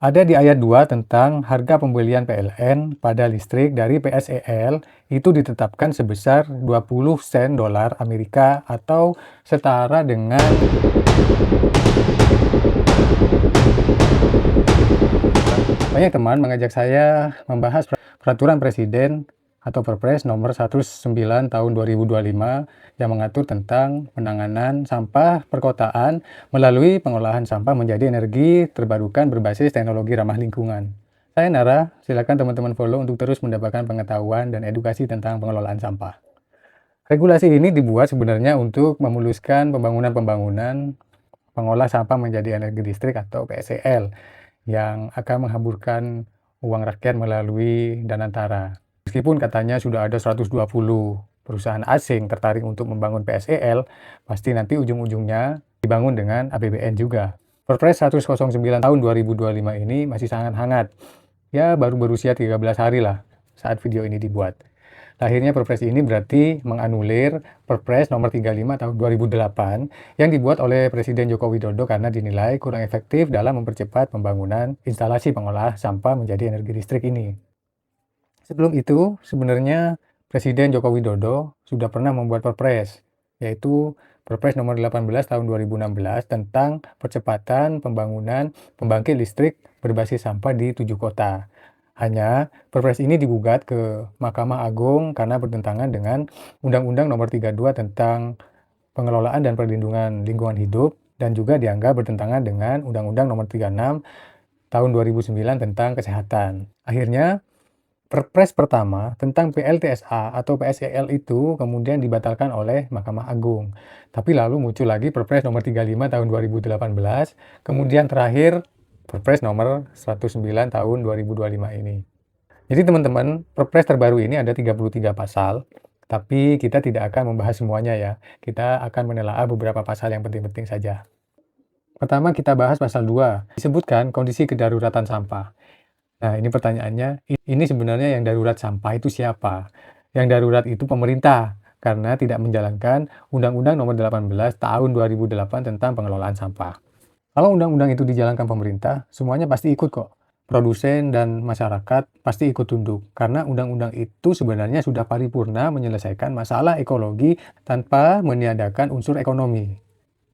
Ada di ayat 2 tentang harga pembelian PLN pada listrik dari PSEL itu ditetapkan sebesar 20 sen dolar Amerika atau setara dengan banyak teman mengajak saya membahas peraturan presiden atau Perpres nomor 109 tahun 2025 yang mengatur tentang penanganan sampah perkotaan melalui pengolahan sampah menjadi energi terbarukan berbasis teknologi ramah lingkungan. Saya Nara, silakan teman-teman follow untuk terus mendapatkan pengetahuan dan edukasi tentang pengelolaan sampah. Regulasi ini dibuat sebenarnya untuk memuluskan pembangunan-pembangunan pengolah sampah menjadi energi listrik atau PSEL yang akan menghamburkan uang rakyat melalui Danantara. Meskipun katanya sudah ada 120 perusahaan asing tertarik untuk membangun PSEL, pasti nanti ujung-ujungnya dibangun dengan APBN juga. Perpres 109 tahun 2025 ini masih sangat hangat. Ya, baru berusia 13 hari lah saat video ini dibuat. Lahirnya Perpres ini berarti menganulir Perpres nomor 35 tahun 2008 yang dibuat oleh Presiden Joko Widodo karena dinilai kurang efektif dalam mempercepat pembangunan instalasi pengolah sampah menjadi energi listrik ini. Sebelum itu, sebenarnya Presiden Joko Widodo sudah pernah membuat Perpres, yaitu Perpres nomor 18 tahun 2016 tentang percepatan pembangunan pembangkit listrik berbasis sampah di 7 kota. Hanya Perpres ini digugat ke Mahkamah Agung karena bertentangan dengan Undang-Undang Nomor 32 tentang Pengelolaan dan Perlindungan Lingkungan Hidup dan juga dianggap bertentangan dengan Undang-Undang Nomor 36 tahun 2009 tentang Kesehatan. Akhirnya, Perpres pertama tentang PLTSA atau PSEL itu kemudian dibatalkan oleh Mahkamah Agung. Tapi lalu muncul lagi Perpres nomor 35 tahun 2018, kemudian terakhir Perpres nomor 109 tahun 2025 ini. Jadi teman-teman, Perpres terbaru ini ada 33 pasal, tapi kita tidak akan membahas semuanya ya. Kita akan menelaah beberapa pasal yang penting-penting saja. Pertama kita bahas pasal 2, disebutkan kondisi kedaruratan sampah. Nah, ini pertanyaannya, ini sebenarnya yang darurat sampah itu siapa? Yang darurat itu pemerintah, karena tidak menjalankan Undang-Undang Nomor 18 Tahun 2008 tentang pengelolaan sampah. Kalau undang-undang itu dijalankan pemerintah, semuanya pasti ikut kok. Produsen dan masyarakat pasti ikut tunduk, karena undang-undang itu sebenarnya sudah paripurna menyelesaikan masalah ekologi tanpa meniadakan unsur ekonomi.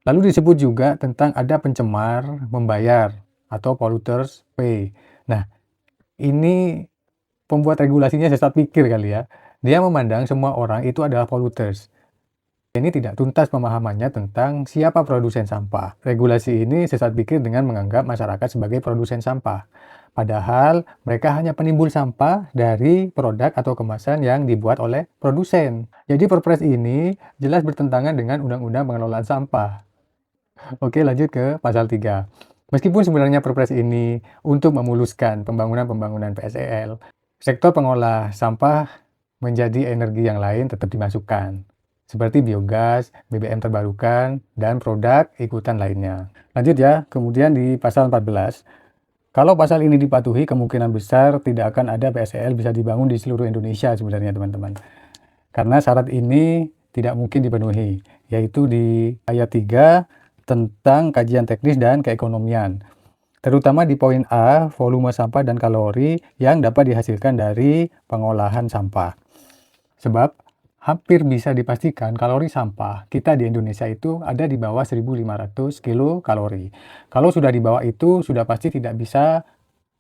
Lalu disebut juga tentang ada pencemar membayar atau polluters pay. Nah, ini pembuat regulasinya sesat pikir kali ya. Dia memandang semua orang itu adalah polluters. Ini tidak tuntas pemahamannya tentang siapa produsen sampah. Regulasi ini sesat pikir dengan menganggap masyarakat sebagai produsen sampah. Padahal mereka hanya penimbul sampah dari produk atau kemasan yang dibuat oleh produsen. Jadi Perpres ini jelas bertentangan dengan Undang-Undang Pengelolaan Sampah. Oke, lanjut ke pasal 3. Meskipun sebenarnya Perpres ini untuk memuluskan pembangunan PSEL, sektor pengolah sampah menjadi energi yang lain tetap dimasukkan, seperti biogas, BBM terbarukan, dan produk ikutan lainnya. Lanjut ya, kemudian di pasal 14. Kalau pasal ini dipatuhi, kemungkinan besar tidak akan ada PSEL bisa dibangun di seluruh Indonesia sebenarnya teman-teman. Karena syarat ini tidak mungkin dipenuhi, yaitu di ayat 3 tentang kajian teknis dan keekonomian. Terutama di poin A, volume sampah dan kalori yang dapat dihasilkan dari pengolahan sampah. Sebab hampir bisa dipastikan kalori sampah kita di Indonesia itu ada di bawah 1.500 kilokalori. Kalau sudah di bawah itu, sudah pasti tidak bisa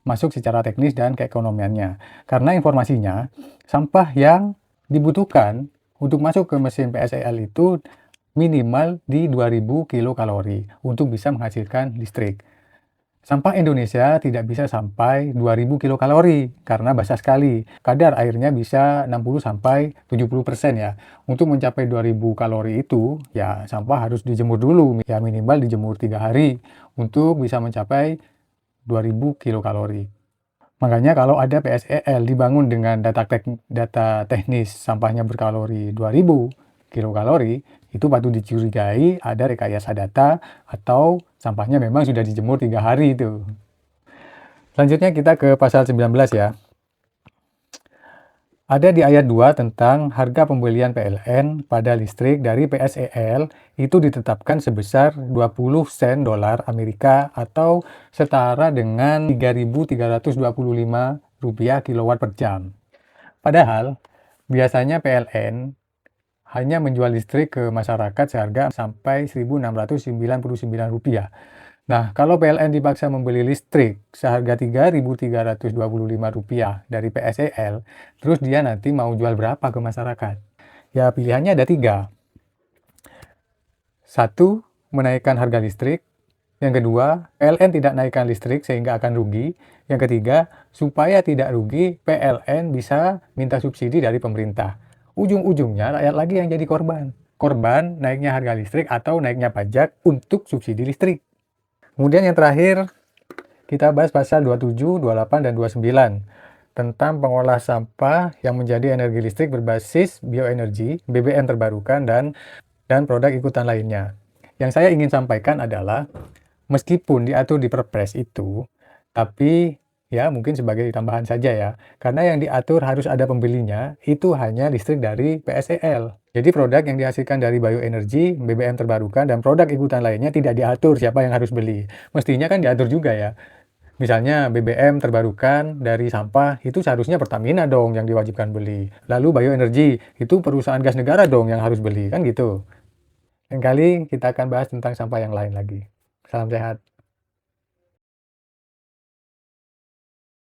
masuk secara teknis dan keekonomiannya. Karena informasinya, sampah yang dibutuhkan untuk masuk ke mesin PSEL itu minimal di 2000 kilokalori untuk bisa menghasilkan listrik. Sampah Indonesia tidak bisa sampai 2000 kilokalori karena basah sekali. Kadar airnya bisa 60 sampai 70% ya. Untuk mencapai 2000 kalori itu, ya sampah harus dijemur dulu. Ya minimal dijemur 3 hari untuk bisa mencapai 2000 kilokalori. Makanya kalau ada PSEL dibangun dengan data teknis sampahnya berkalori 2000 kilokalori, itu patut dicurigai ada rekayasa data atau sampahnya memang sudah dijemur 3 hari itu. Selanjutnya kita ke pasal 19 ya. Ada di ayat 2 tentang harga pembelian PLN pada listrik dari PSEL itu ditetapkan sebesar 20 sen dolar Amerika atau setara dengan 3.325 rupiah kilowatt per jam. Padahal biasanya PLN hanya menjual listrik ke masyarakat seharga sampai 1.699 rupiah. Nah, kalau PLN dipaksa membeli listrik seharga 3.325 rupiah dari PSEL, terus dia nanti mau jual berapa ke masyarakat? Ya, pilihannya ada 3. 1, menaikkan harga listrik. Yang kedua, PLN tidak naikkan listrik sehingga akan rugi. Yang ketiga, supaya tidak rugi, PLN bisa minta subsidi dari pemerintah. Ujung-ujungnya rakyat lagi yang jadi korban. Korban naiknya harga listrik atau naiknya pajak untuk subsidi listrik. Kemudian yang terakhir, kita bahas pasal 27, 28, dan 29 tentang pengolah sampah yang menjadi energi listrik berbasis bioenergi, BBM terbarukan, dan produk ikutan lainnya. Yang saya ingin sampaikan adalah, meskipun diatur di Perpres itu, tapi ya mungkin sebagai tambahan saja ya, karena yang diatur harus ada pembelinya, itu hanya listrik dari PSEL. Jadi produk yang dihasilkan dari bioenergi, BBM terbarukan, dan produk ikutan lainnya tidak diatur siapa yang harus beli. Mestinya kan diatur juga ya. Misalnya BBM terbarukan dari sampah, itu seharusnya Pertamina dong yang diwajibkan beli. Lalu bioenergi, itu perusahaan gas negara dong yang harus beli, kan gitu. Lain kali kita akan bahas tentang sampah yang lain lagi. Salam sehat.